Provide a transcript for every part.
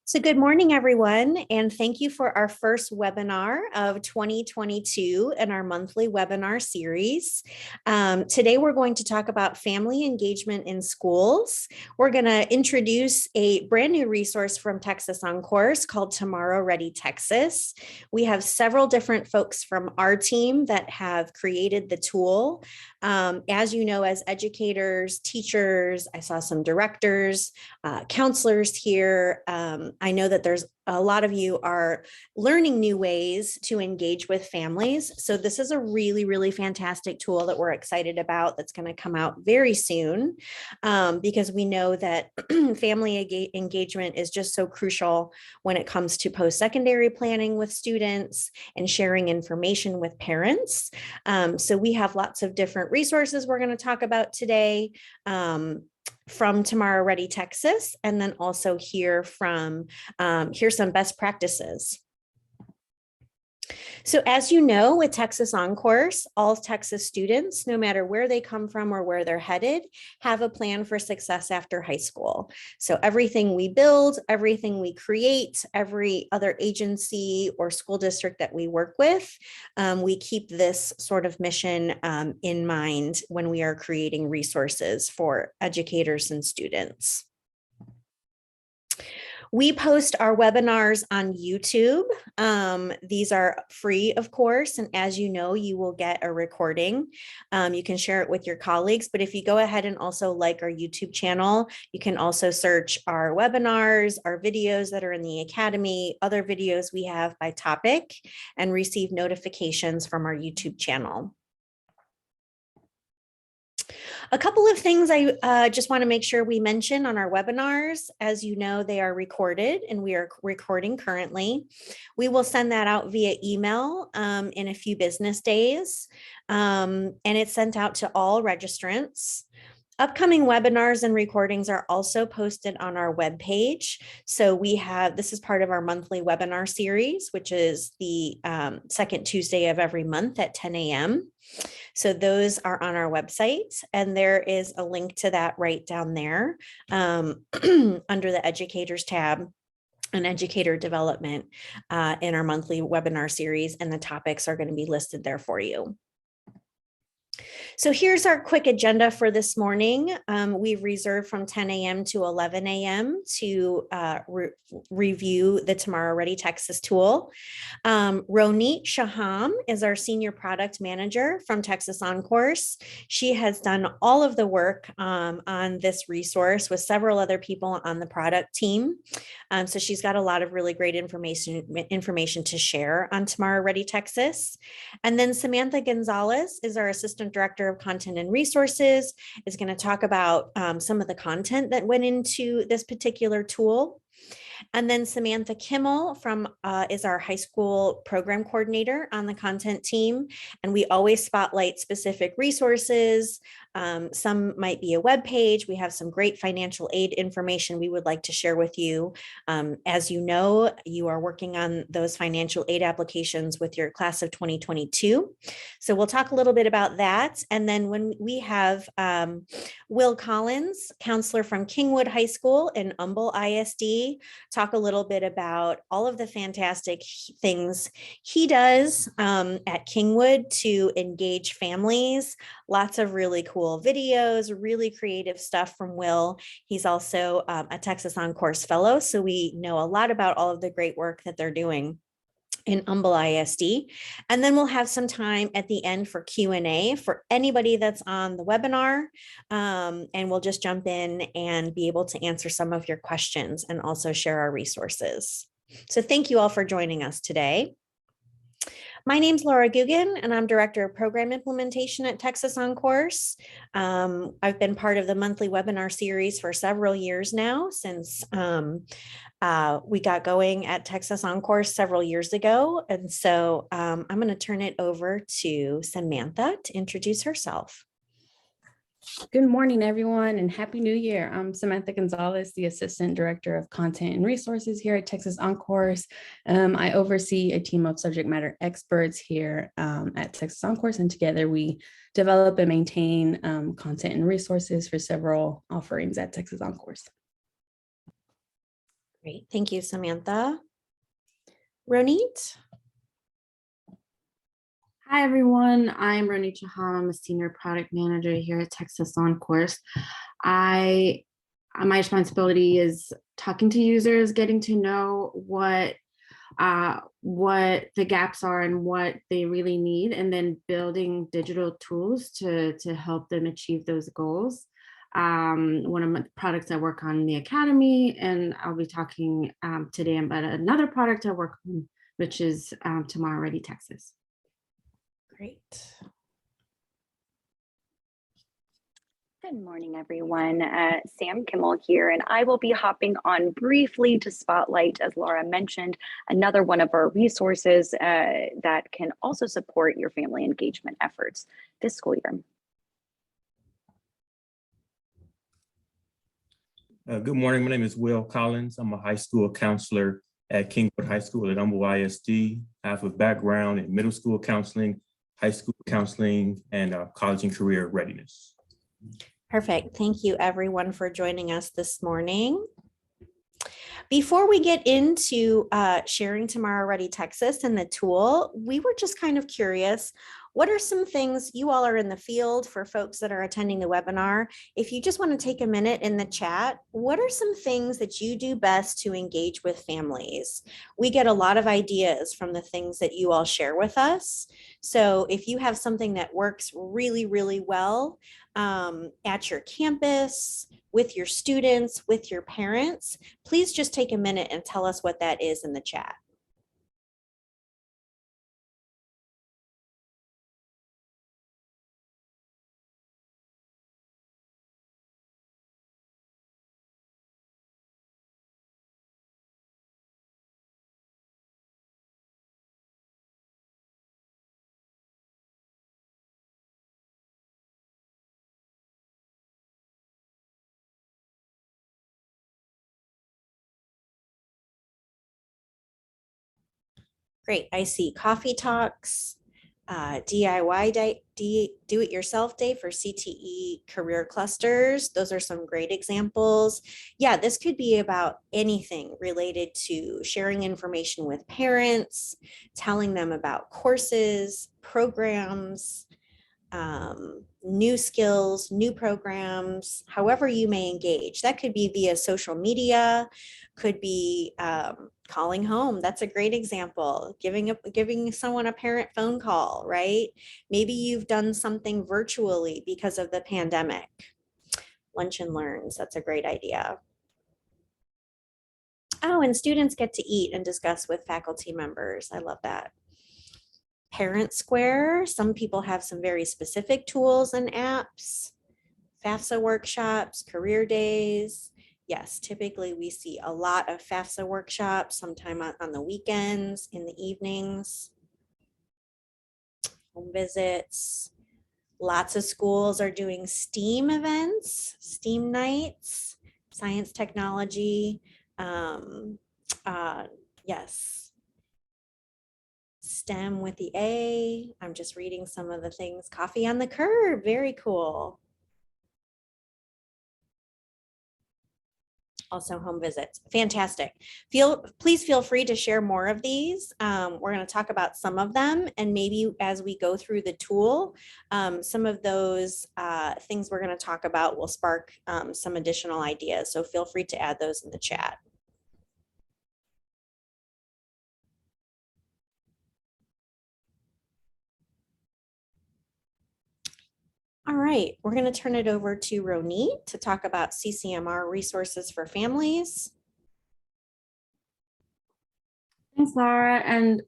So good morning, everyone, and thank you for our first webinar of 2022 in our monthly webinar series. Today, we're going to talk about family engagement in schools. We're going to introduce a brand new resource from Texas OnCourse called Tomorrow Ready Texas. We have several different folks from our team that have created the tool. As you know, as educators, teachers, I saw some directors, counselors here. I know that there's a lot of you are learning new ways to engage with families. So this is a really, really fantastic tool that we're excited about that's going to come out very soon because we know that family engagement is just so crucial when it comes to post-secondary planning with students and sharing information with parents. So we have lots of different resources we're going to talk about today. From Tomorrow Ready Texas, and then also hear from, here's some best practices. So as you know, with Texas OnCourse, all Texas students, no matter where they come from or where they're headed, have a plan for success after high school. So everything we build, everything we create, every other agency or school district that we work with, we keep this sort of mission in mind when we are creating resources for educators and students. We post our webinars on YouTube. These are free, of course, and as you know, you will get a recording. You can share it with your colleagues, but if you go ahead and also like our YouTube channel, you can also search our webinars, our videos that are in the Academy, other videos we have by topic, and receive notifications from our YouTube channel. A couple of things I just want to make sure we mention on our webinars. As you know, they are recorded and we are recording currently. We will send that out via email in a few business days, and it's sent out to all registrants. Upcoming webinars and recordings are also posted on our webpage. So we have, this is part of our monthly webinar series, which is the second Tuesday of every month at 10 a.m. So those are on our website, and there is a link to that right down there under the educators tab and educator development in our monthly webinar series, and the topics are going to be listed there for you. So here's our quick agenda for this morning. We've reserved from 10 a.m. to 11 a.m. to review the Tomorrow Ready Texas tool. Ronit Shaham is our Senior Product Manager from Texas OnCourse. She has done all of the work on this resource with several other people on the product team. So she's got a lot of really great information to share on Tomorrow Ready Texas. And then Samantha Gonzalez is our Assistant Director of Content and Resources, is going to talk about some of the content that went into this particular tool. And then Samantha Kimmel is our high school program coordinator on the content team. And we always spotlight specific resources. Some might be a web page. We have some great financial aid information we would like to share with you. As you know, you are working on those financial aid applications with your class of 2022. So we'll talk a little bit about that. And then when we have Will Collins, counselor from Kingwood High School and Humble ISD, talk a little bit about all of the fantastic things he does at Kingwood to engage families. Lots of really cool videos, really creative stuff from Will. He's also a Texas OnCourse fellow, so we know a lot about all of the great work that they're doing in Humble ISD. And then we'll have some time at the end for Q&A for anybody that's on the webinar. And we'll just jump in and be able to answer some of your questions and also share our resources. So thank you all for joining us today. My name's Laura Guggen, and I'm Director of Program Implementation at Texas OnCourse. I've been part of the monthly webinar series for several years now, since we got going at Texas OnCourse several years ago. And so I'm going to turn it over to Samantha to introduce herself. Good morning, everyone, and Happy New Year. I'm Samantha Gonzalez, the Assistant Director of Content and Resources here at Texas OnCourse. I oversee a team of subject matter experts here at Texas OnCourse, and together we develop and maintain content and resources for several offerings at Texas OnCourse. Great. Thank you, Samantha. Ronit? Hi, everyone. I'm Ronit Chaham. I'm a senior product manager here at Texas OnCourse. My responsibility is talking to users, getting to know what the gaps are and what they really need, and then building digital tools to help them achieve those goals. One of my products I work on in the academy, and I'll be talking today about another product I work on, which is Tomorrow Ready Texas. Great. Good morning, everyone. Sam Kimmel here, and I will be hopping on briefly to spotlight, as Laura mentioned, another one of our resources that can also support your family engagement efforts this school year. Good morning. My name is Will Collins. I'm a high school counselor at Kingwood High School at Humble ISD. I have a background in middle school counseling, high school counseling, and college and career readiness. Perfect. Thank you, everyone, for joining us this morning. Before we get into sharing Tomorrow Ready Texas and the tool, we were just kind of curious, what are some things you all are in the field for folks that are attending the webinar? If you just want to take a minute in the chat, what are some things that you do best to engage with families? We get a lot of ideas from the things that you all share with us. So if you have something that works really, really well at your campus, with your students, with your parents, please just take a minute and tell us what that is in the chat. Great, I see coffee talks, DIY day, do-it-yourself day for CTE career clusters. Those are some great examples. Yeah, this could be about anything related to sharing information with parents, telling them about courses, programs, new skills, new programs, however you may engage. That could be via social media, could be calling home. That's a great example. Giving someone a parent phone call, right? Maybe you've done something virtually because of the pandemic. Lunch and learns, that's a great idea. Oh, and students get to eat and discuss with faculty members. I love that. Parent Square, some people have some very specific tools and apps. FAFSA workshops, career days. Yes, typically we see a lot of FAFSA workshops sometime on the weekends, in the evenings. Home visits. Lots of schools are doing STEAM events, STEAM nights, science, technology. Yes. STEM with the A. I'm just reading some of the things. Coffee on the curb, very cool. Also home visits, fantastic. Please feel free to share more of these. We're going to talk about some of them, and maybe as we go through the tool, some of those things we're going to talk about will spark some additional ideas. So feel free to add those in the chat. All right, we're going to turn it over to Ronit to talk about CCMR resources for families. Thanks, Laura. And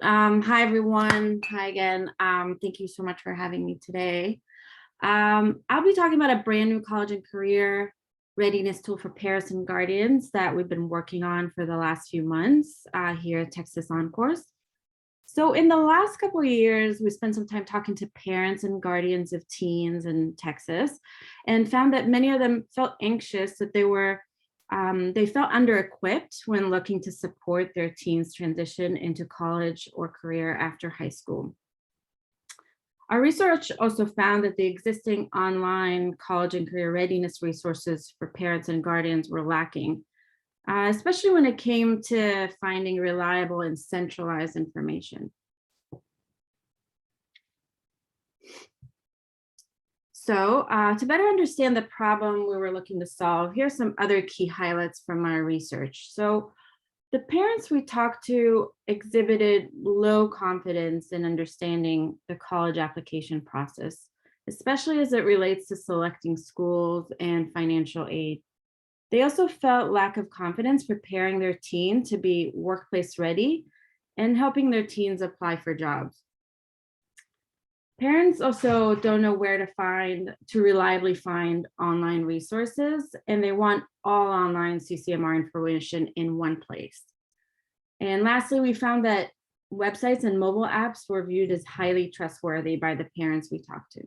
hi, everyone. Hi again. Thank you so much for having me today. I'll be talking about a brand new college and career readiness tool for parents and guardians that we've been working on for the last few months here at Texas OnCourse. So in the last couple of years, we spent some time talking to parents and guardians of teens in Texas and found that many of them felt anxious, that they felt under-equipped when looking to support their teens' transition into college or career after high school. Our research also found that the existing online college and career readiness resources for parents and guardians were lacking. especially when it came to finding reliable and centralized information. So to better understand the problem we were looking to solve, here's some other key highlights from our research. So the parents we talked to exhibited low confidence in understanding the college application process, especially as it relates to selecting schools and financial aid. They also felt lack of confidence preparing their teen to be workplace ready and helping their teens apply for jobs. Parents also don't know where to reliably find online resources, and they want all online CCMR information in one place. And lastly, we found that websites and mobile apps were viewed as highly trustworthy by the parents we talked to.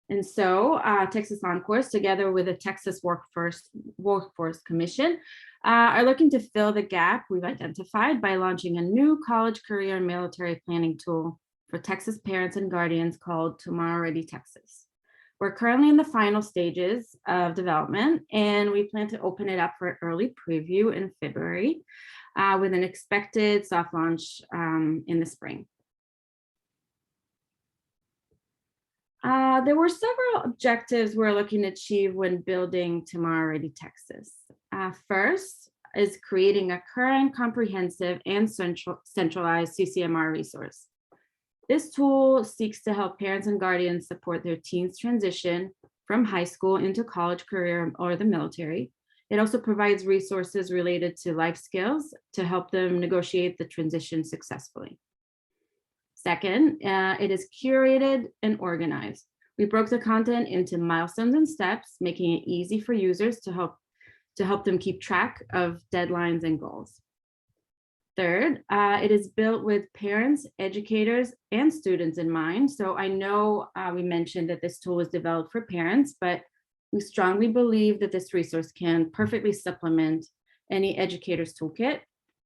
And so Texas OnCourse, together with the Texas Workforce Commission, are looking to fill the gap we've identified by launching a new college, career, and military planning tool for Texas parents and guardians called Tomorrow Ready Texas. We're currently in the final stages of development, and we plan to open it up for early preview in February with an expected soft launch in the spring. There were several objectives we're looking to achieve when building Tomorrow Ready Texas. First is creating a current, comprehensive, and centralized CCMR resource. This tool seeks to help parents and guardians support their teens' transition from high school into college, career, or the military. It also provides resources related to life skills to help them negotiate the transition successfully. Second, it is curated and organized. We broke the content into milestones and steps, making it easy for users to help them keep track of deadlines and goals. Third, it is built with parents, educators, and students in mind. So I know we mentioned that this tool was developed for parents, but we strongly believe that this resource can perfectly supplement any educator's toolkit,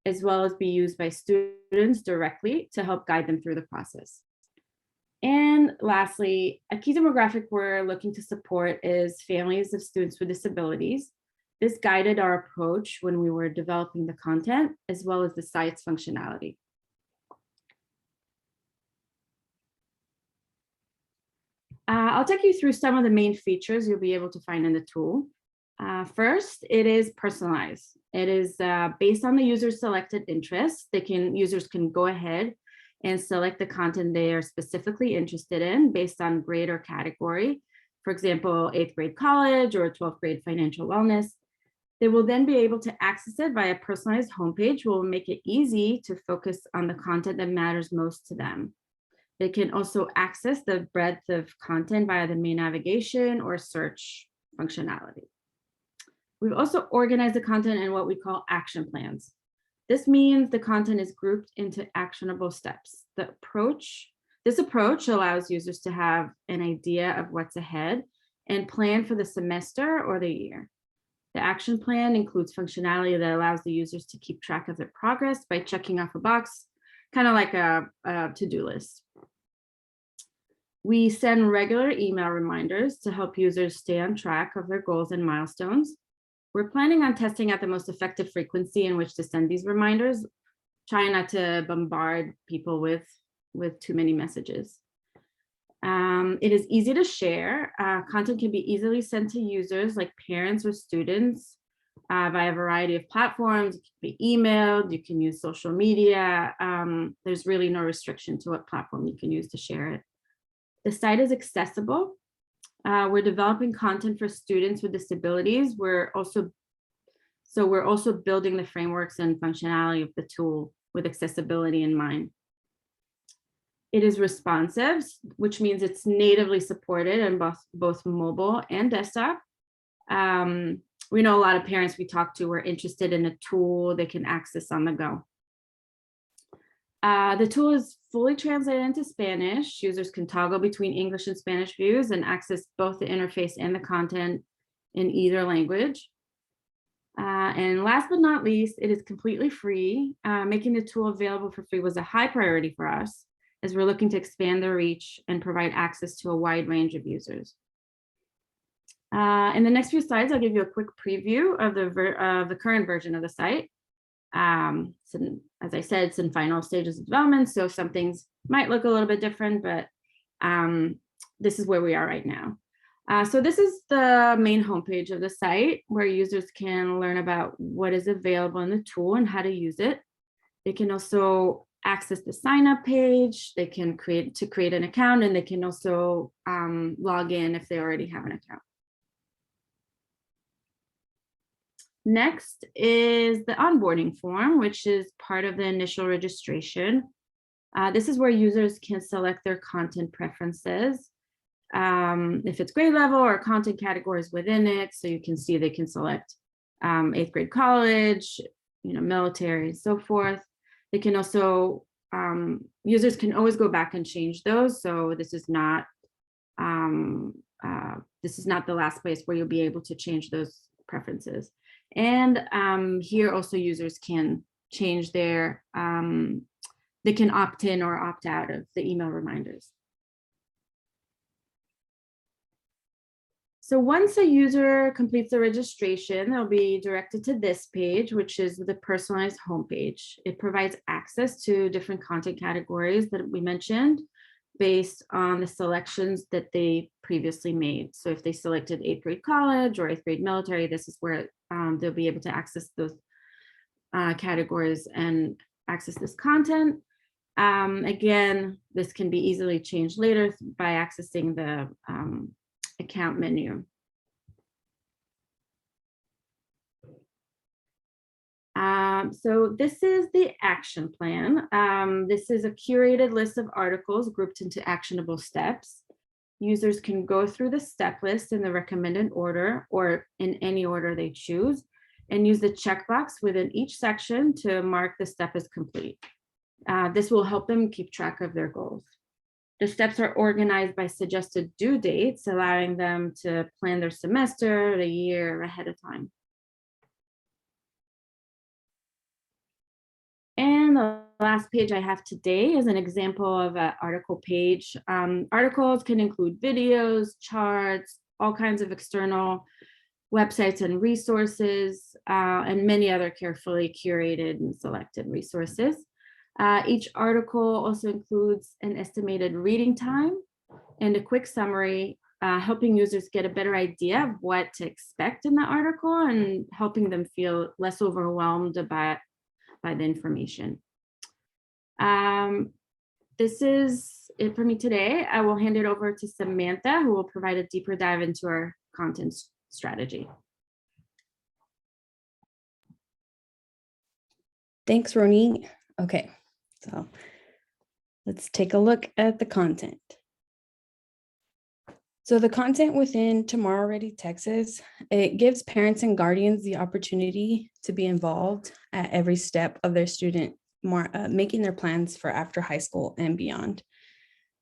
as well as be used by students directly to help guide them through the process. And lastly, a key demographic we're looking to support is families of students with disabilities. This guided our approach when we were developing the content, as well as the site's functionality. I'll take you through some of the main features you'll be able to find in the tool. First, it is personalized. It is based on the user's selected interests. Users can go ahead and select the content they are specifically interested in based on grade or category. For example, 8th grade college or 12th grade financial wellness. They will then be able to access it via a personalized homepage, which will make it easy to focus on the content that matters most to them. They can also access the breadth of content via the main navigation or search functionality. We've also organized the content in what we call action plans. This means the content is grouped into actionable steps. This approach allows users to have an idea of what's ahead and plan for the semester or the year. The action plan includes functionality that allows the users to keep track of their progress by checking off a box, kind of like a to-do list. We send regular email reminders to help users stay on track of their goals and milestones. We're planning on testing out the most effective frequency in which to send these reminders, trying not to bombard people with too many messages. It is easy to share. Content can be easily sent to users like parents or students via a variety of platforms. It can be emailed, you can use social media. There's really no restriction to what platform you can use to share it. The site is accessible. We're developing content for students with disabilities. We're also building the frameworks and functionality of the tool with accessibility in mind. It is responsive, which means it's natively supported in both mobile and desktop. We know a lot of parents we talk to were interested in a tool they can access on the go. The tool is fully translated into Spanish. Users can toggle between English and Spanish views and access both the interface and the content in either language. And last but not least, it is completely free. Making the tool available for free was a high priority for us, as we're looking to expand the reach and provide access to a wide range of users. In the next few slides, I'll give you a quick preview of the current version of the site. So as I said, it's in final stages of development, so some things might look a little bit different, but this is where we are right now. So this is the main homepage of the site where users can learn about what is available in the tool and how to use it. They can also access the sign up page. They can create an account, and they can also log in if they already have an account. Next is the onboarding form, which is part of the initial registration. This is where users can select their content preferences. If it's grade level or content categories within it, so you can see they can select 8th grade college, military, and so forth. They can also, users can always go back and change those. So this is not the last place where you'll be able to change those preferences. And here also users can change their, they can opt in or opt out of the email reminders. So once a user completes the registration, they'll be directed to this page, which is the personalized homepage. It provides access to different content categories that we mentioned based on the selections that they previously made. So if they selected 8th grade college or 8th grade military, this is where they'll be able to access those categories and access this content. Again, this can be easily changed later by accessing the account menu. So this is the action plan. This is a curated list of articles grouped into actionable steps. Users can go through the step list in the recommended order or in any order they choose and use the checkbox within each section to mark the step as complete. This will help them keep track of their goals. The steps are organized by suggested due dates, allowing them to plan their semester, the year ahead of time. And the last page I have today is an example of an article page. Articles can include videos, charts, all kinds of external websites and resources, and many other carefully curated and selected resources. Each article also includes an estimated reading time and a quick summary, helping users get a better idea of what to expect in the article and helping them feel less overwhelmed by the information. This is it for me today. I will hand it over to Samantha, who will provide a deeper dive into our content strategy. Thanks, Roni. Okay, so let's take a look at the content. So the content within Tomorrow Ready Texas, it gives parents and guardians the opportunity to be involved at every step of their student making their plans for after high school and beyond.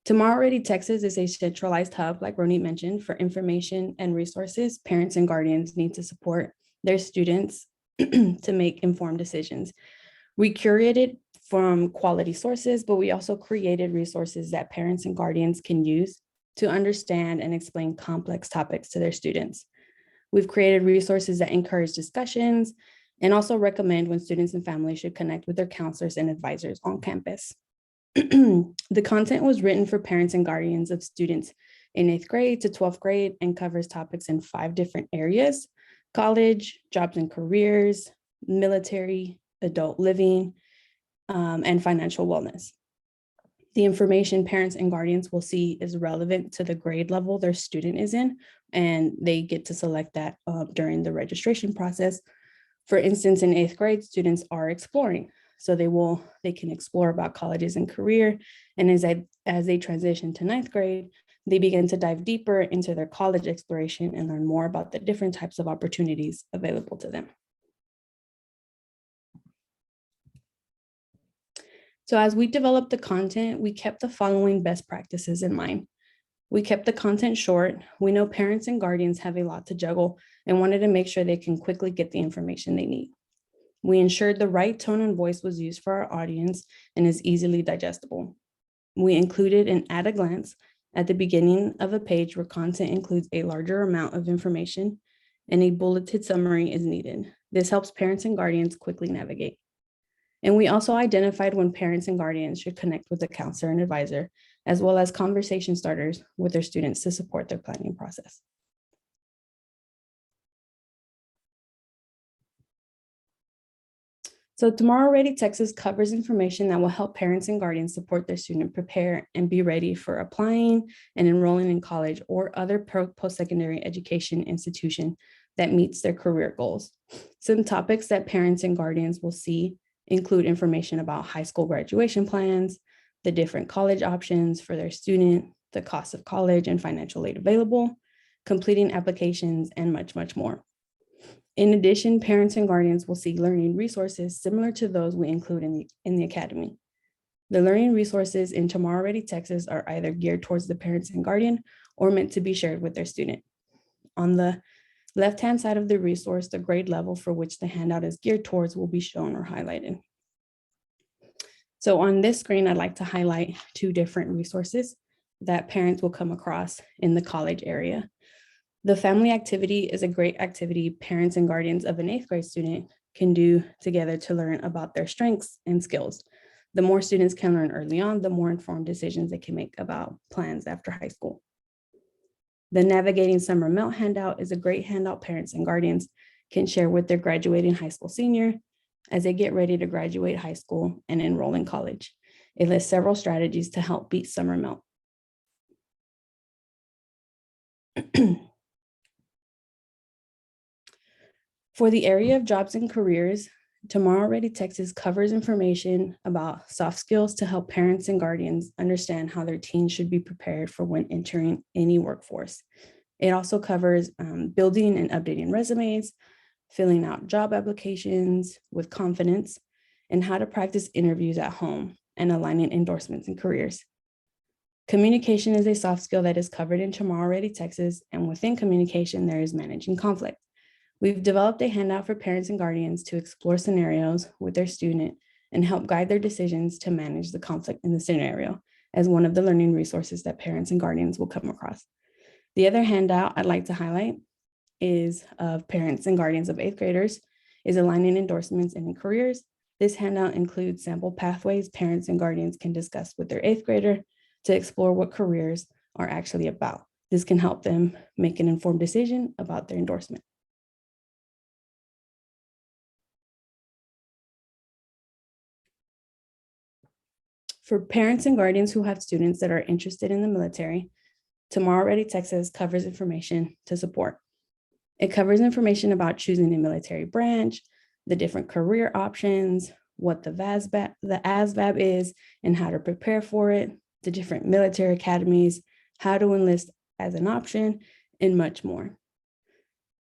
Tomorrow Ready Texas is a centralized hub, like Roni mentioned, for information and resources parents and guardians need to support their students to make informed decisions. We curated from quality sources, but we also created resources that parents and guardians can use to understand and explain complex topics to their students. We've created resources that encourage discussions and also recommend when students and families should connect with their counselors and advisors on campus. The content was written for parents and guardians of students in 8th grade to 12th grade and covers topics in 5 different areas: college, jobs and careers, military, adult living, and financial wellness. The information parents and guardians will see is relevant to the grade level their student is in, and they get to select that during the registration process. For instance, in 8th grade, students are exploring. So they can explore about colleges and career. And as they transition to 9th grade, they begin to dive deeper into their college exploration and learn more about the different types of opportunities available to them. So as we developed the content, we kept the following best practices in mind. We kept the content short. We know parents and guardians have a lot to juggle and wanted to make sure they can quickly get the information they need. We ensured the right tone and voice was used for our audience and is easily digestible. We included an at a glance At the beginning of a page where content includes a larger amount of information and a bulleted summary is needed. This helps parents and guardians quickly navigate. And we also identified when parents and guardians should connect with a counselor and advisor, as well as conversation starters with their students to support their planning process. So Tomorrow Ready Texas covers information that will help parents and guardians support their student prepare and be ready for applying and enrolling in college or other post-secondary education institution that meets their career goals. Some topics that parents and guardians will see include information about high school graduation plans, the different college options for their student, the cost of college and financial aid available, completing applications, and much, much more. In addition, parents and guardians will see learning resources similar to those we include in the academy. The learning resources in Tomorrow Ready Texas are either geared towards the parents and guardian or meant to be shared with their student. On the left-hand side of the resource, the grade level for which the handout is geared towards will be shown or highlighted. So on this screen, I'd like to highlight two different resources that parents will come across in the college area. The family activity is a great activity parents and guardians of an 8th grade student can do together to learn about their strengths and skills. The more students can learn early on, the more informed decisions they can make about plans after high school. The Navigating Summer Melt handout is a great handout parents and guardians can share with their graduating high school senior as they get ready to graduate high school and enroll in college. It lists several strategies to help beat summer melt. For the area of jobs and careers, Tomorrow Ready Texas covers information about soft skills to help parents and guardians understand how their teens should be prepared for when entering any workforce. It also covers building and updating resumes, filling out job applications with confidence, and how to practice interviews at home and aligning endorsements and careers. Communication is a soft skill that is covered in Tomorrow Ready Texas, and within communication, there is managing conflict. We've developed a handout for parents and guardians to explore scenarios with their student and help guide their decisions to manage the conflict in the scenario as one of the learning resources that parents and guardians will come across. The other handout I'd like to highlight is of parents and guardians of 8th graders, is aligning endorsements and careers. This handout includes sample pathways parents and guardians can discuss with their 8th grader to explore what careers are actually about. This can help them make an informed decision about their endorsement. For parents and guardians who have students that are interested in the military, Tomorrow Ready Texas covers information to support. It covers information about choosing a military branch, the different career options, what the ASVAB is and how to prepare for it, the different military academies, how to enlist as an option, and much more.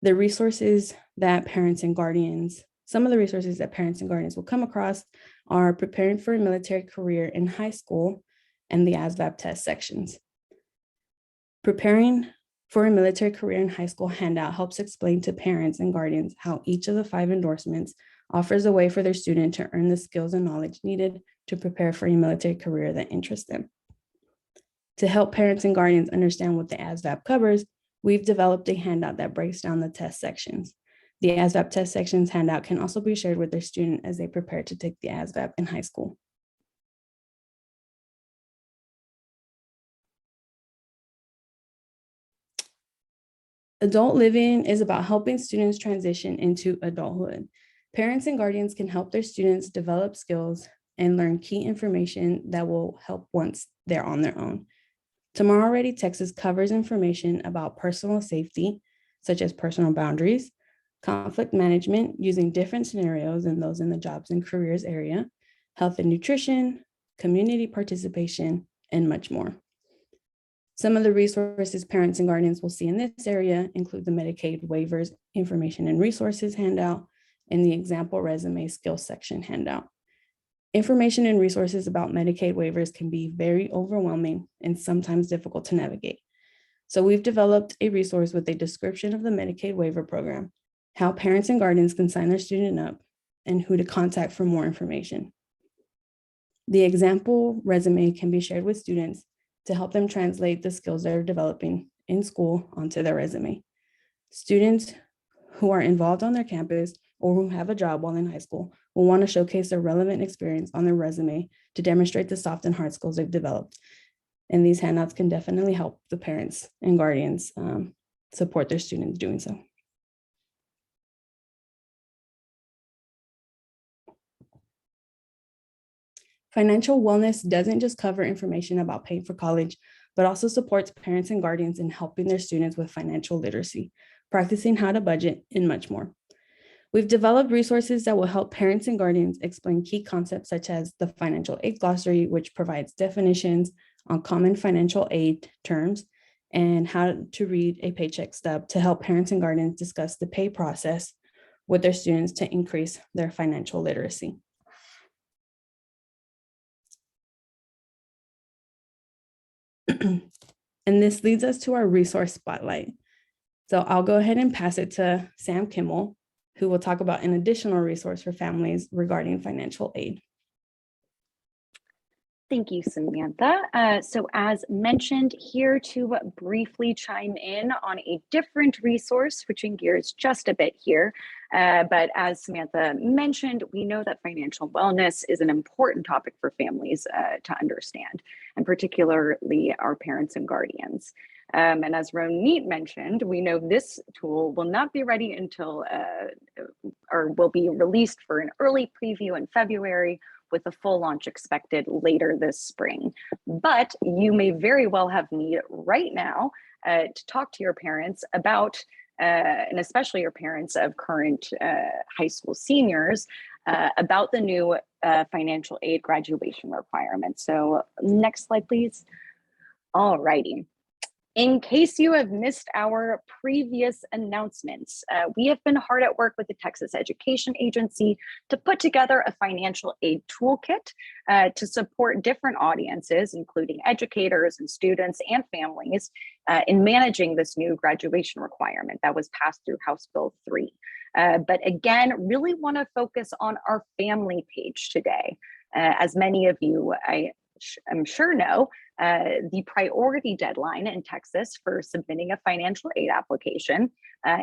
The resources that parents and guardians, some of the resources that parents and guardians will come across are preparing for a military career in high school and the ASVAB test sections. Preparing for a military career in high school handout helps explain to parents and guardians how each of the 5 endorsements offers a way for their student to earn the skills and knowledge needed to prepare for a military career that interests them. To help parents and guardians understand what the ASVAB covers, we've developed a handout that breaks down the test sections. The ASVAB test sections handout can also be shared with their student as they prepare to take the ASVAB in high school. Adult living is about helping students transition into adulthood. Parents and guardians can help their students develop skills and learn key information that will help once they're on their own. Tomorrow Ready Texas covers information about personal safety, such as personal boundaries, conflict management using different scenarios than those in the jobs and careers area, health and nutrition, community participation, and much more. Some of the resources parents and guardians will see in this area include the Medicaid waivers information and resources handout and the example resume skills section handout. Information and resources about Medicaid waivers can be very overwhelming and sometimes difficult to navigate. So we've developed a resource with a description of the Medicaid waiver program, how parents and guardians can sign their student up, and who to contact for more information. The example resume can be shared with students to help them translate the skills they're developing in school onto their resume. Students who are involved on their campus or who have a job while in high school will want to showcase their relevant experience on their resume to demonstrate the soft and hard skills they've developed. And these handouts can definitely help the parents and guardians support their students doing so. Financial wellness doesn't just cover information about paying for college, but also supports parents and guardians in helping their students with financial literacy, practicing how to budget, and much more. We've developed resources that will help parents and guardians explain key concepts such as the financial aid glossary, which provides definitions on common financial aid terms, and how to read a paycheck stub to help parents and guardians discuss the pay process with their students to increase their financial literacy. And this leads us to our resource spotlight. So I'll go ahead and pass it to Sam Kimmel, who will talk about an additional resource for families regarding financial aid. Thank you, Samantha. So as mentioned, here to briefly chime in on a different resource, switching gears just a bit here. But as Samantha mentioned, we know that financial wellness is an important topic for families to understand, and particularly our parents and guardians. And as Ronit mentioned, we know this tool will not be ready until, or will be released for an early preview in February, with a full launch expected later this spring. But you may very well have need right now to talk to your parents about, and especially your parents of current high school seniors, about the new financial aid graduation requirements. So next slide, please. All righty. In case you have missed our previous announcements, we have been hard at work with the Texas Education Agency to put together a financial aid toolkit to support different audiences, including educators and students and families, in managing this new graduation requirement that was passed through House Bill 3. But again, really want to focus on our family page today. As many of you, I'm sure know, the priority deadline in Texas for submitting a financial aid application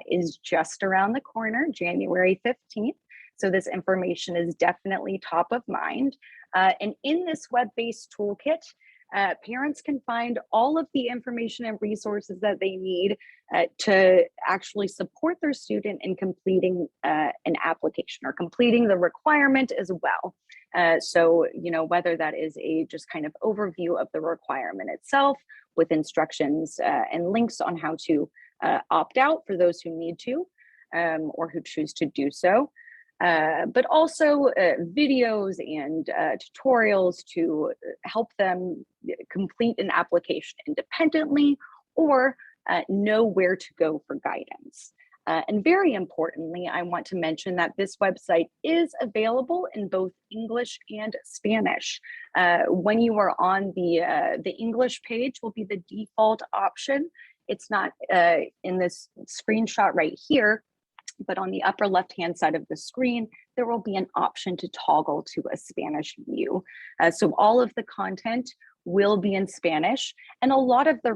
is just around the corner, January 15th. So this information is definitely top of mind. And in this web-based toolkit, parents can find all of the information and resources that they need to actually support their student in completing an application or completing the requirement as well. So, you know, whether that is a just kind of overview of the requirement itself with instructions and links on how to opt out for those who need to or who choose to do so. But also videos and tutorials to help them complete an application independently or know where to go for guidance. And very importantly, I want to mention that this website is available in both English and Spanish. When you are on the English page will be the default option. It's not in this screenshot right here, but on the upper left-hand side of the screen, there will be an option to toggle to a Spanish view. So all of the content will be in Spanish, and a lot of the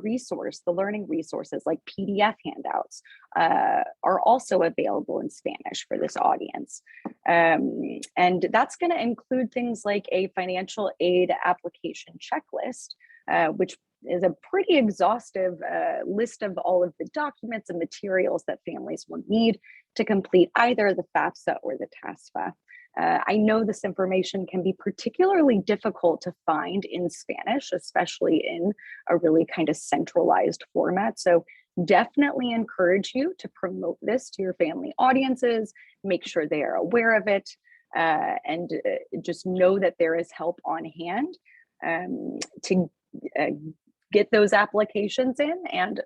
learning resources like PDF handouts are also available in Spanish for this audience. And that's going to include things like a financial aid application checklist, which is a pretty exhaustive list of all of the documents and materials that families will need to complete either the FAFSA or the TASFA. I know this information can be particularly difficult to find in Spanish, especially in a really kind of centralized format. So definitely encourage you to promote this to your family audiences, make sure they are aware of it, and just know that there is help on hand to get those applications in and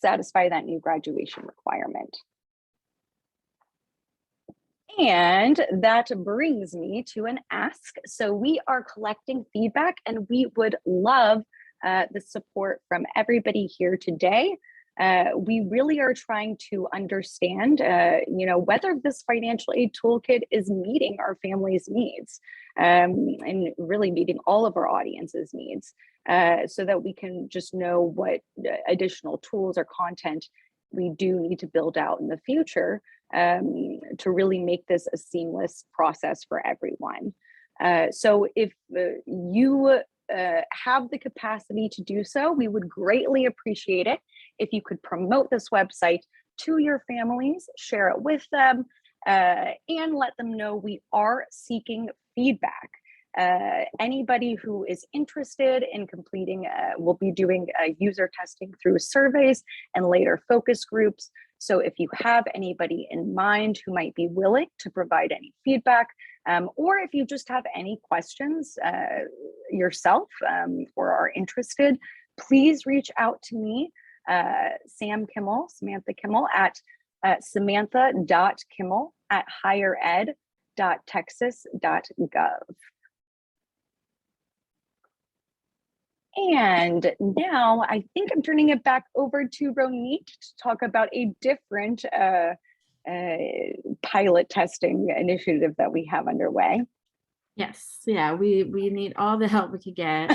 satisfy that new graduation requirement. And that brings me to an ask. So we are collecting feedback and we would love the support from everybody here today we really are trying to understand, whether this financial aid toolkit is meeting our families' needs, and really meeting all of our audience's needs, so that we can just know what additional tools or content we do need to build out in the future, to really make this a seamless process for everyone. So if you have the capacity to do so, we would greatly appreciate it if you could promote this website to your families, share it with them, and let them know we are seeking feedback. Anybody who is interested in completing, we'll be doing user testing through surveys and later focus groups. So if you have anybody in mind who might be willing to provide any feedback, or if you just have any questions yourself, or are interested, please reach out to me, Samantha Kimmel, at samantha.kimmel@highered.texas.gov. And now I think I'm turning it back over to Ronit to talk about a different pilot testing initiative that we have underway. Yes, yeah, we need all the help we could get.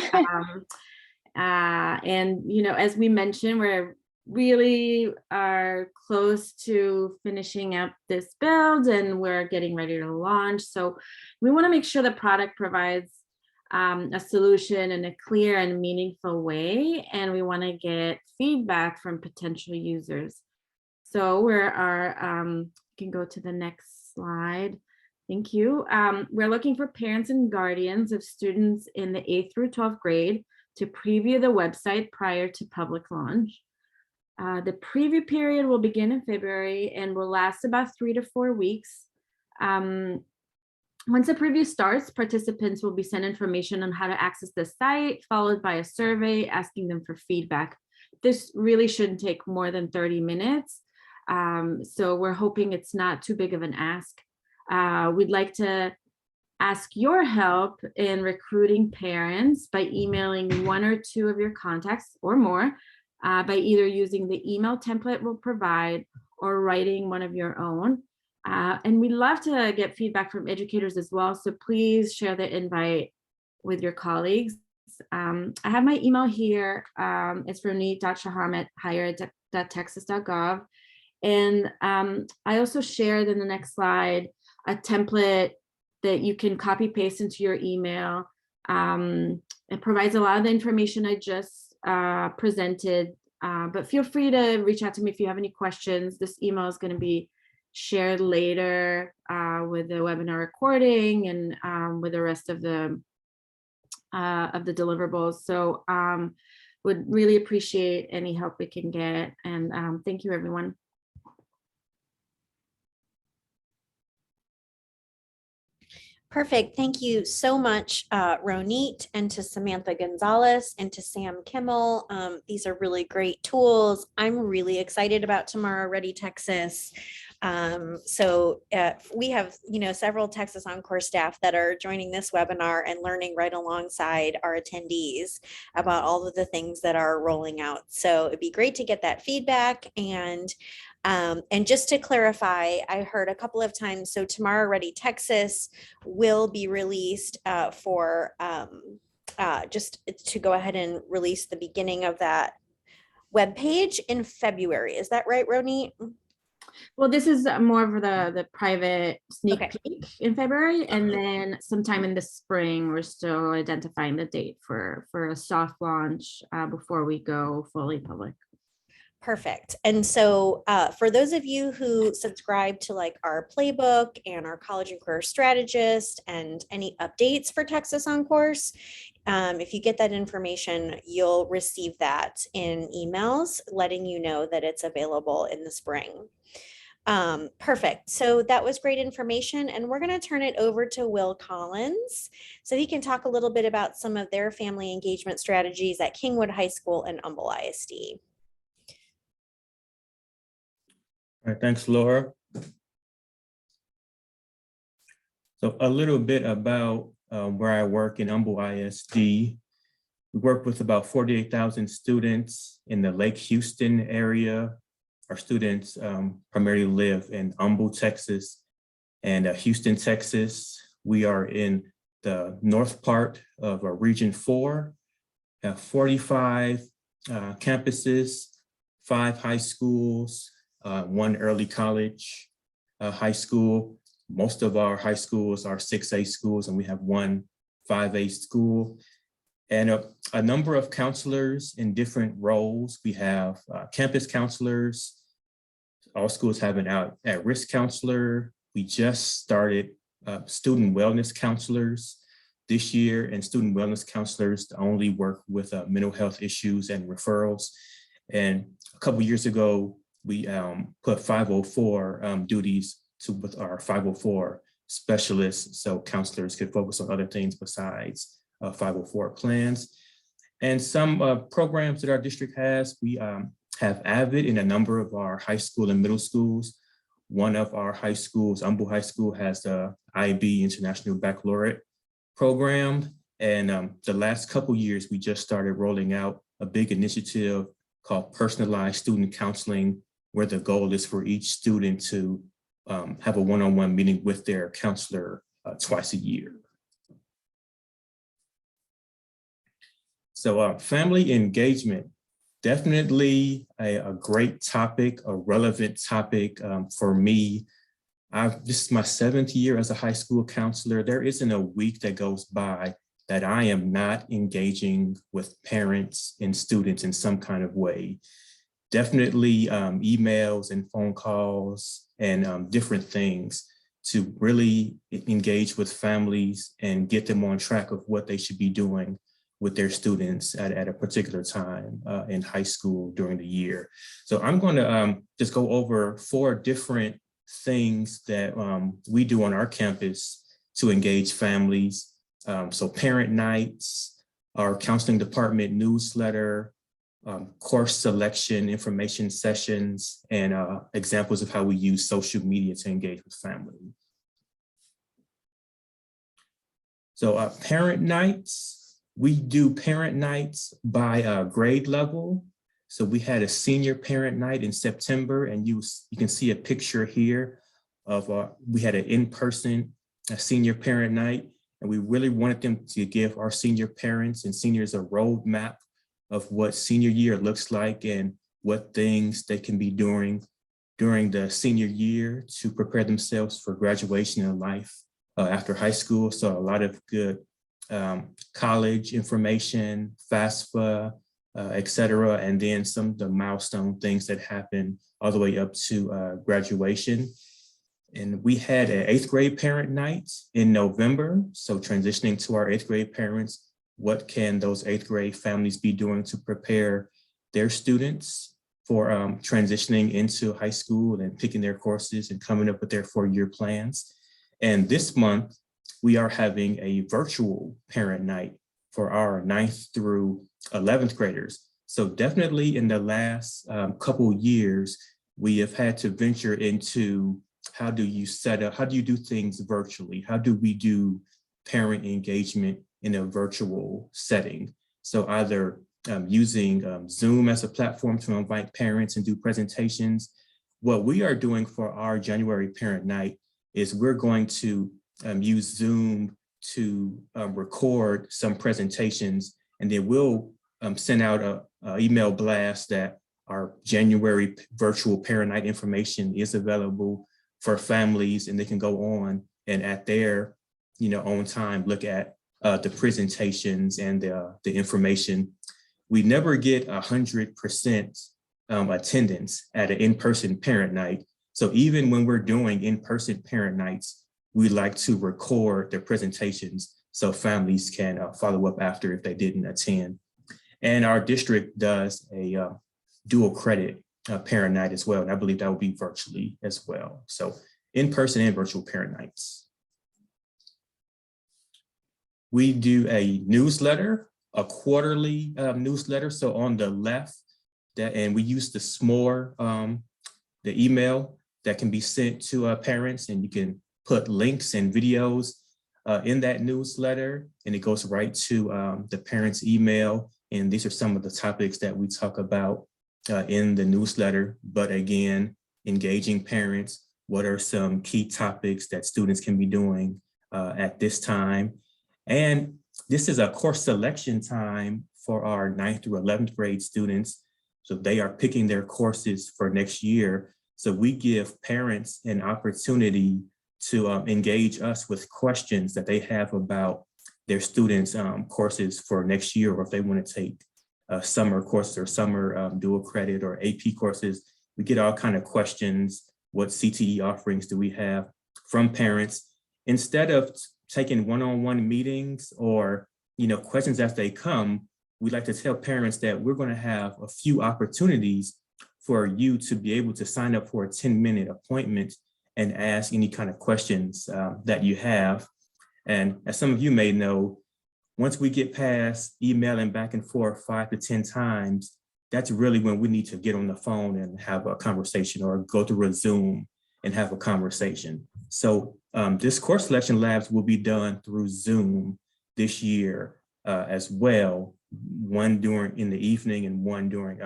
And as we mentioned, we're really are close to finishing up this build and we're getting ready to launch. So we want to make sure the product provides a solution in a clear and meaningful way, and we want to get feedback from potential users. So you can go to the next slide. Thank you. We're looking for parents and guardians of students in the 8th through 12th grade to preview the website prior to public launch. The preview period will begin in February and will last about 3 to 4 weeks. Once the preview starts, participants will be sent information on how to access the site, followed by a survey asking them for feedback. This really shouldn't take more than 30 minutes. So we're hoping it's not too big of an ask. We'd like to ask your help in recruiting parents by emailing 1 or 2 of your contacts or more, by either using the email template we'll provide or writing one of your own. And we'd love to get feedback from educators as well. So please share the invite with your colleagues. I have my email here. It's ronit.shaham@highered.texas.gov. And I also shared in the next slide a template that you can copy paste into your email. It provides a lot of the information I just presented, but feel free to reach out to me if you have any questions. This email is going to be shared later with the webinar recording and with the rest of the deliverables. So would really appreciate any help we can get. And thank you, everyone. Perfect. Thank you so much, Ronit, and to Samantha Gonzalez and to Sam Kimmel. These are really great tools. I'm really excited about Tomorrow Ready Texas. We have, several Texas OnCourse staff that are joining this webinar and learning right alongside our attendees about all of the things that are rolling out. So it'd be great to get that feedback. And just to clarify, I heard a couple of times, so Tomorrow Ready Texas will be released just to go ahead and release the beginning of that webpage in February. Is that right, Ronit? Well, this is more of the private sneak peek in February, and then sometime in the spring, we're still identifying the date for a soft launch before we go fully public. Perfect. And so for those of you who subscribe to like our playbook and our college and career strategist and any updates for Texas OnCourse, if you get that information, you'll receive that in emails letting you know that it's available in the spring. Perfect. So that was great information. And we're going to turn it over to Will Collins so he can talk a little bit about some of their family engagement strategies at Kingwood High School and Humble ISD. All right, thanks, Laura. So a little bit about where I work in Humble ISD. We work with about 48,000 students in the Lake Houston area. Our students primarily live in Humble, Texas, and Houston, Texas. We are in the north part of Region 4, have 45 campuses, 5 high schools, 1 early college high school. Most of our high schools are 6A schools, and we have 1 5A school. And a number of counselors in different roles. We have campus counselors. All schools have an at-risk counselor. We just started student wellness counselors this year, and student wellness counselors only work with mental health issues and referrals. And a couple of years ago, we put 504 duties with our 504 specialists, so counselors could focus on other things besides 504 plans. And some programs that our district has, we have AVID in a number of our high school and middle schools. One of our high schools, Humble High School, has the IB International Baccalaureate program. And the last couple years, we just started rolling out a big initiative called Personalized Student Counseling, where the goal is for each student to have a one-on-one meeting with their counselor twice a year. So family engagement, definitely a great topic, a relevant topic for me. This is my 7th year as a high school counselor. There isn't a week that goes by that I am not engaging with parents and students in some kind of way. Definitely emails and phone calls and different things to really engage with families and get them on track of what they should be doing with their students at a particular time in high school during the year. So I'm going to just go over 4 different things that we do on our campus to engage families. So parent nights, our counseling department newsletter, course selection information sessions, and examples of how we use social media to engage with family. So parent nights, we do parent nights by grade level. So we had a senior parent night in September, and you can see a picture here of we had an in-person senior parent night, and we really wanted them to give our senior parents and seniors a roadmap of what senior year looks like and what things they can be doing during the senior year to prepare themselves for graduation in life after high school. So a lot of good college information, FAFSA, et cetera, and then some of the milestone things that happen all the way up to graduation. And we had an 8th grade parent night in November. So transitioning to our 8th grade parents, what can those 8th grade families be doing to prepare their students for transitioning into high school and picking their courses and coming up with their 4-year plans. And this month, we are having a virtual parent night for our 9th through 11th graders. So definitely in the last couple years, we have had to venture into how do you set up, how do you do things virtually? How do we do parent engagement in a virtual setting? So either using Zoom as a platform to invite parents and do presentations. What we are doing for our January parent night is we're going to use Zoom to record some presentations, and then we'll send out an email blast that our January virtual parent night information is available for families, and they can go on and at their own time look at the presentations and the information. We never get 100% attendance at an in-person parent night. So even when we're doing in-person parent nights, we like to record their presentations so families can follow up after if they didn't attend. And our district does a dual credit parent night as well. And I believe that will be virtually as well. So in-person and virtual parent nights. We do a newsletter, a quarterly newsletter. So on the left, and we use the SMORE, the email that can be sent to parents, and you can put links and videos. in that newsletter, and it goes right to the parents' email. And these are some of the topics that we talk about in the newsletter. But again, engaging parents, what are some key topics that students can be doing at this time? And this is a course selection time for our 9th through 11th grade students. So they are picking their courses for next year. So we give parents an opportunity to engage us with questions that they have about their students' courses for next year, or if they want to take summer courses or summer dual credit or AP courses. We get all kind of questions. What CTE offerings do we have from parents? Instead of taking one-on-one meetings or questions as they come, we like to tell parents that we're going to have a few opportunities for you to be able to sign up for a 10-minute appointment and ask any kind of questions that you have. And as some of you may know, once we get past emailing back and forth 5 to 10 times, that's really when we need to get on the phone and have a conversation, or go through a Zoom and have a conversation. So this course selection labs will be done through Zoom this year as well, one in the evening and one during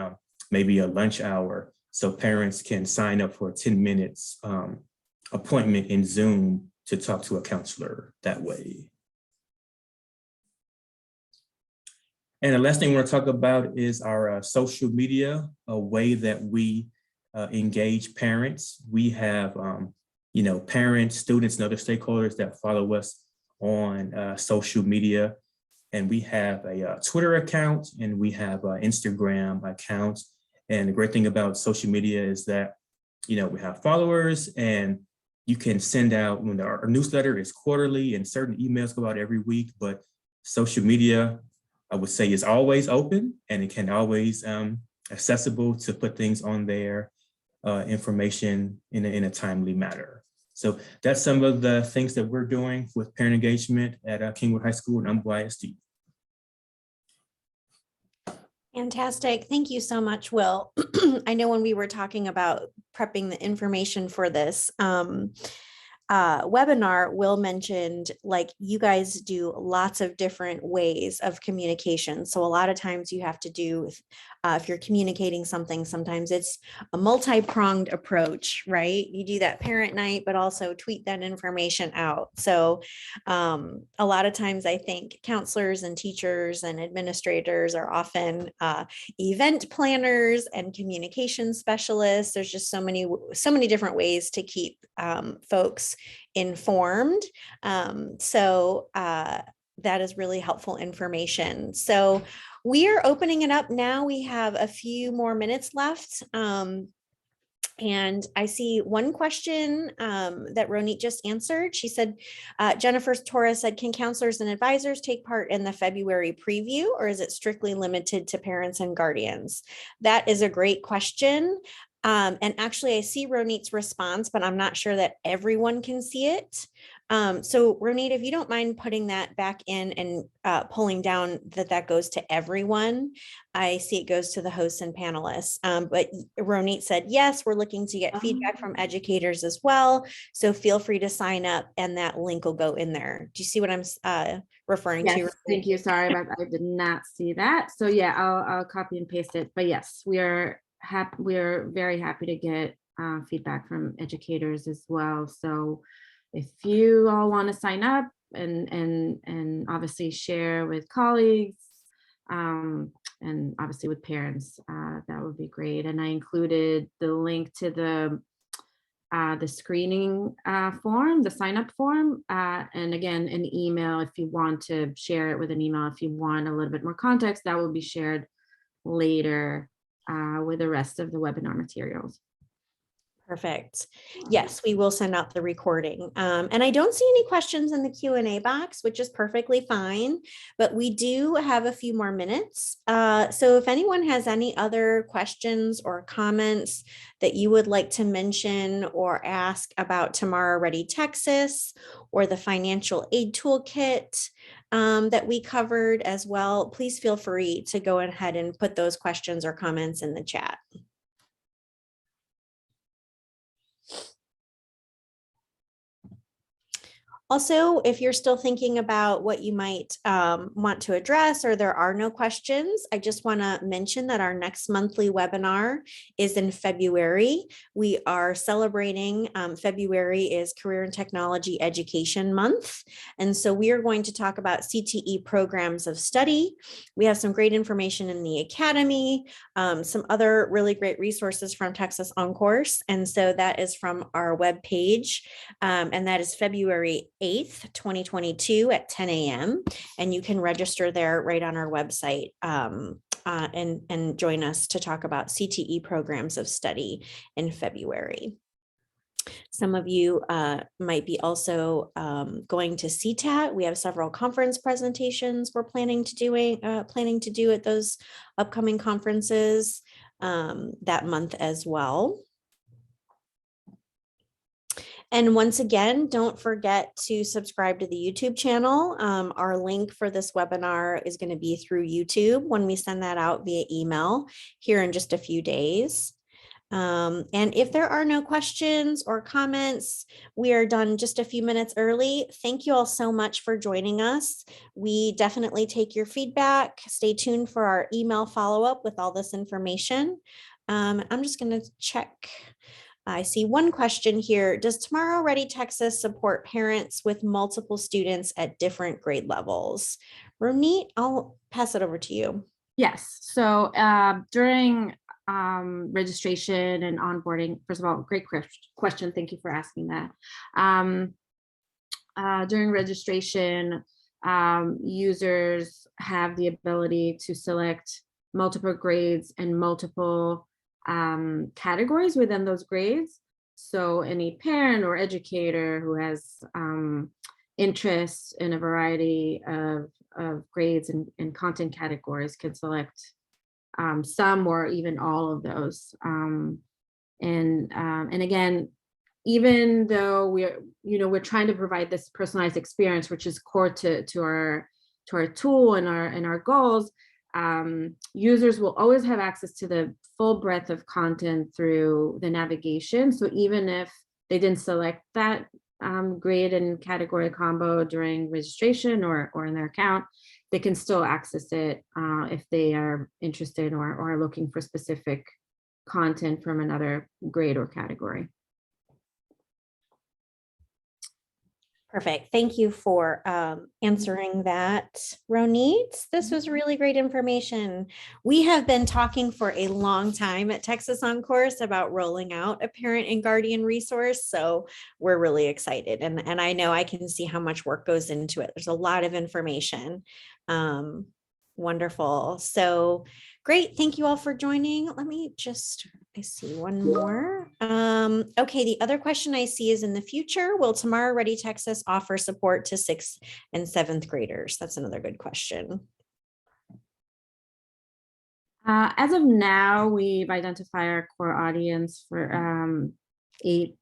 maybe a lunch hour. So parents can sign up for a 10 minutes appointment in Zoom to talk to a counselor that way. And the last thing we're going to talk about is our social media, a way that we engage parents. We have, parents, students, and other stakeholders that follow us on social media. And we have a Twitter account, and we have an Instagram account. And the great thing about social media is that, we have followers, and you can send out, when our newsletter is quarterly and certain emails go out every week, but social media, I would say, is always open, and it can always accessible to put things on there, information in a timely manner. So that's some of the things that we're doing with parent engagement at Kingwood High School and Humble ISD. Fantastic. Thank you so much, Will. I know when we were talking about prepping the information for this webinar, Will mentioned, like, you guys do lots of different ways of communication. So a lot of times you have to do, if you're communicating something, sometimes it's a multi-pronged approach, right? You do that parent night, but also tweet that information out. So a lot of times I think counselors and teachers and administrators are often event planners and communication specialists. There's just so many different ways to keep folks informed. That is really helpful information. So we are opening it up now. We have a few more minutes left. And I see one question that Ronit just answered. She said, Jennifer Torres said, can counselors and advisors take part in the February preview, or is it strictly limited to parents and guardians? That is a great question. And actually, I see Ronit's response, but I'm not sure that everyone can see it. So Ronit, if you don't mind putting that back in and pulling down that goes to everyone. I see it goes to the hosts and panelists. But Ronit said, yes, we're looking to get feedback from educators as well. So feel free to sign up, and that link will go in there. Do you see what I'm referring to? Yes, thank you. Sorry about that. I did not see that. So yeah, I'll copy and paste it. But yes, we're very happy to get feedback from educators as well. So if you all want to sign up and obviously share with colleagues and obviously with parents, that would be great. And I included the link to the screening form, the sign up form, and again, an email if you want to share it with an email. If you want a little bit more context, that will be shared later with the rest of the webinar materials. Perfect. Yes, we will send out the recording. And I don't see any questions in the Q&A box, which is perfectly fine, but we do have a few more minutes. So if anyone has any other questions or comments that you would like to mention or ask about Tomorrow Ready Texas or the financial aid toolkit that we covered as well, please feel free to go ahead and put those questions or comments in the chat. Also, if you're still thinking about what you might want to address or there are no questions, I just want to mention that our next monthly webinar is in February. We are celebrating, February is Career and Technology Education Month. And so we are going to talk about CTE programs of study. We have some great information in the Academy, some other really great resources from Texas OnCourse. And so that is from our webpage, and that is February 8th, 2022 at 10 a.m. And you can register there right on our website and join us to talk about CTE programs of study in February. Some of you might be also going to CTAT. We have several conference presentations we're planning to do at those upcoming conferences that month as well. And once again, don't forget to subscribe to the YouTube channel. Our link for this webinar is going to be through YouTube when we send that out via email here in just a few days. And if there are no questions or comments, we are done just a few minutes early. Thank you all so much for joining us. We definitely take your feedback. Stay tuned for our email follow-up with all this information. I'm just going to check. I see one question here. Does Tomorrow Ready Texas support parents with multiple students at different grade levels? Ronit, I'll pass it over to you. Yes. So during registration and onboarding, first of all, great question. Thank you for asking that. During registration, users have the ability to select multiple grades and multiple categories within those grades. So any parent or educator who has interest in a variety of grades and content categories can select some or even all of those. And again, even though we're trying to provide this personalized experience, which is core to our tool and our goals, users will always have access to the full breadth of content through the navigation. So even if they didn't select that grade and category combo during registration or in their account, they can still access it if they are interested or are looking for specific content from another grade or category. Perfect. Thank you for answering that, Ronit. This was really great information. We have been talking for a long time at Texas OnCourse about rolling out a parent and guardian resource. So we're really excited. And I know I can see how much work goes into it. There's a lot of information. Wonderful. So great. Thank you all for joining. Let me just, I see one more. Okay, the other question I see is, in the future, will Tomorrow Ready Texas offer support to 6th and 7th graders? That's another good question. As of now, we've identified our core audience for being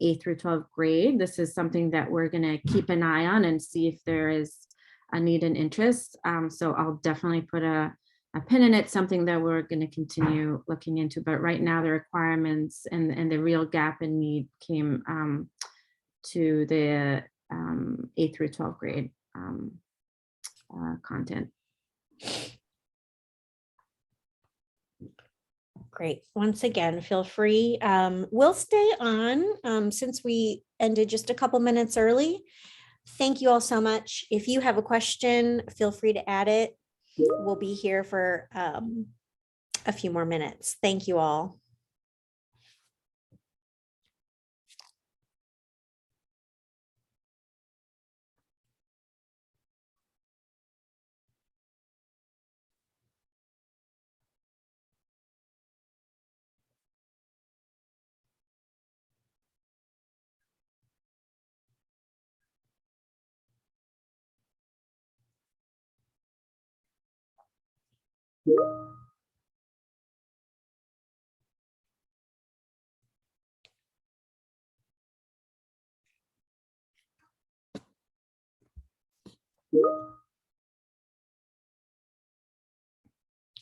8th through 12th grade. This is something that we're going to keep an eye on and see if there is a need and interest. So I'll definitely put a pin in it, something that we're going to continue looking into. But right now, the requirements and the real gap in need came to the 8th through 12th grade content. Great. Once again, feel free. We'll stay on since we ended just a couple minutes early. Thank you all so much. If you have a question, feel free to add it. We'll be here for a few more minutes. Thank you all.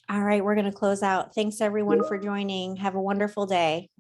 All right, we're going to close out. Thanks everyone for joining. Have a wonderful day.